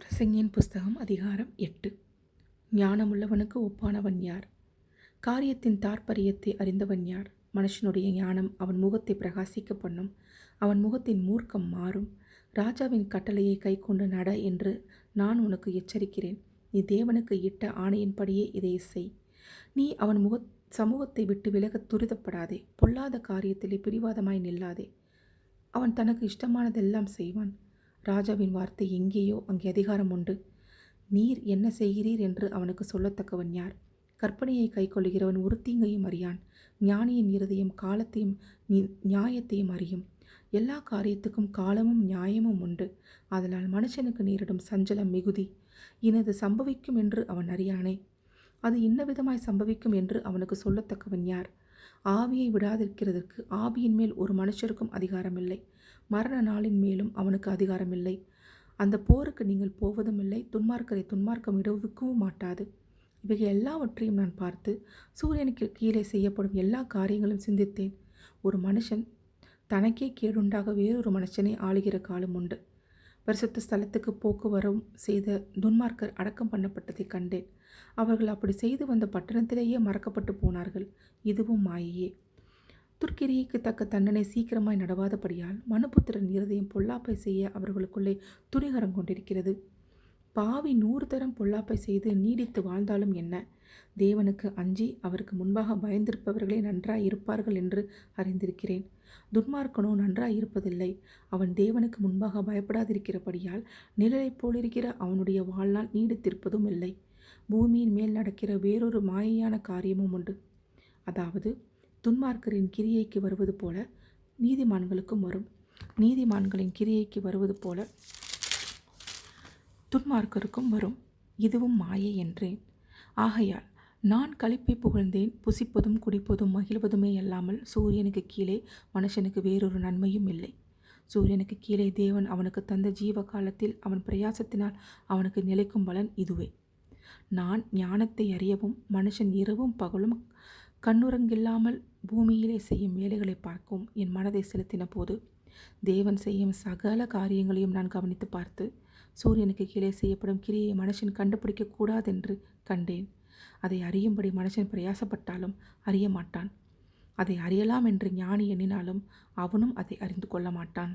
சிங்கின் புஸ்தகம் அதிகாரம் 8. ஞானமுள்ளவனுக்கு ஒப்பானவன் யார்? காரியத்தின் தாற்பரியத்தை அறிந்தவன் யார்? மனுஷனுடைய ஞானம் அவன் முகத்தை பிரகாசிக்க பண்ணும், அவன் முகத்தின் மூர்க்கம் மாறும். ராஜாவின் கட்டளையை கைக்கொண்டு நட என்று நான் உனக்கு எச்சரிக்கிறேன். நீ தேவனுக்கு இட்ட ஆணையின்படியே இதை செய். நீ அவன் சமூகத்தை விட்டு விலகத் துரிதப்படாதே. பொல்லாத காரியத்திலே பிடிவாதமாய் நில்லாதே. அவன் தனக்கு இஷ்டமானதெல்லாம் செய்வான். ராஜாவின் வார்த்தை எங்கேயோ அங்கே அதிகாரம் உண்டு. நீர் என்ன செய்கிறீர் என்று அவனுக்கு சொல்லத்தக்கவன் யார்? கற்பனையை கைக்கொள்ளுகிறவன் ஒரு தீங்கையும் அறியான். ஞானியின் இருதயம் காலத்தையும் நியாயத்தையும் அறியும். எல்லா காரியத்துக்கும் காலமும் நியாயமும் உண்டு. அதனால் மனுஷனுக்கு நேரிடும் சஞ்சலம் மிகுதி. இனது சம்பவிக்கும் என்று அவன் அறியானே. அது இன்னவிதமாய் சம்பவிக்கும் என்று அவனுக்கு சொல்லத்தக்கவன் யார்? ஆவியை விடாதிருக்கிறதற்கு ஆவியின் மேல் ஒரு மனுஷருக்கும் அதிகாரமில்லை. மரண நாளின் மேலும் அவனுக்கு அதிகாரமில்லை. அந்த போருக்கு நீங்கள் போவதும் இல்லை. துன்மார்க்கரை துன்மார்க்கம் விடுவிக்கவும் மாட்டாது. இவைகள் எல்லாவற்றையும் நான் பார்த்து சூரியனுக்கு கீழே செய்யப்படும் எல்லா காரியங்களும் சிந்தித்தேன். ஒரு மனுஷன் தனக்கே கேடுண்டாக வேறொரு மனுஷனை ஆளுகிற காலம் உண்டு. பரிசுத்த ஸ்தலத்துக்கு போக்குவரவும் செய்த துன்மார்க்கர் அடக்கம் பண்ணப்பட்டதை கண்டேன். அவர்கள் அப்படி செய்து வந்த பட்டணத்திலேயே மறக்கப்பட்டு போனார்கள். இதுவும் மாயையே. துர்க்கிரியைக்கு தக்க தண்டனை சீக்கிரமாய் நடவாதபடியால் மனுபுத்திரன் இருதயம் பொல்லாப்பை செய்ய அவர்களுக்குள்ளே துணிகரம் கொண்டிருக்கிறது. பாவி 100 தரம் பொல்லாப்பை செய்து நீடித்து வாழ்ந்தாலும் என்ன? தேவனுக்கு அஞ்சி அவருக்கு முன்பாக பயந்திருப்பவர்களே நன்றாய் இருப்பார்கள் என்று அறிந்திருக்கிறேன். துன்மார்க்கனோ நன்றாய் இருப்பதில்லை. அவன் தேவனுக்கு முன்பாக பயப்படாதிருக்கிறபடியால் நிழலைப் போலிருக்கிற அவனுடைய வாழ்நாள் நீடித்திருப்பதும் இல்லை. பூமியின் மேல் நடக்கிற வேறொரு மாயையான காரியமும் உண்டு. அதாவது துன்மார்க்கரின் கிரியைக்கு வருவது போல நீதிமான்களுக்கும் வரும். நீதிமான்களின் கிரியைக்கு வருவது போல துன்மார்க்கருக்கும் வரும். இதுவும் மாயை என்றேன். ஆகையால் நான் களிப்பை புகழ்ந்தேன். புசிப்பதும் குடிப்பதும் மகிழ்வதுமே அல்லாமல் சூரியனுக்கு கீழே மனுஷனுக்கு வேறொரு நன்மையும் இல்லை. சூரியனுக்கு கீழே தேவன் அவனுக்கு தந்த ஜீவ காலத்தில் அவன் பிரயாசத்தினால் அவனுக்கு நிலைக்கும் பலன் இதுவே. நான் ஞானத்தை அறியவும் மனுஷன் இரவும் பகலும் கண்ணுறங்கில்லாமல் பூமியிலே செய்யும் வேலைகளை பார்க்கவும் என் மனதை செலுத்தின போது தேவன் செய்யும் சகல காரியங்களையும் நான் கவனித்து பார்த்து சூரியனுக்கு கீழே செய்யப்படும் கிரியை மனுஷன் கண்டுபிடிக்க கூடாதென்று கண்டேன். அதை அறியும்படி மனுஷன் பிரயாசப்பட்டாலும் அறிய மாட்டான். அதை அறியலாம் என்று ஞானி எண்ணினாலும் அவனும் அதை அறிந்து கொள்ள மாட்டான்.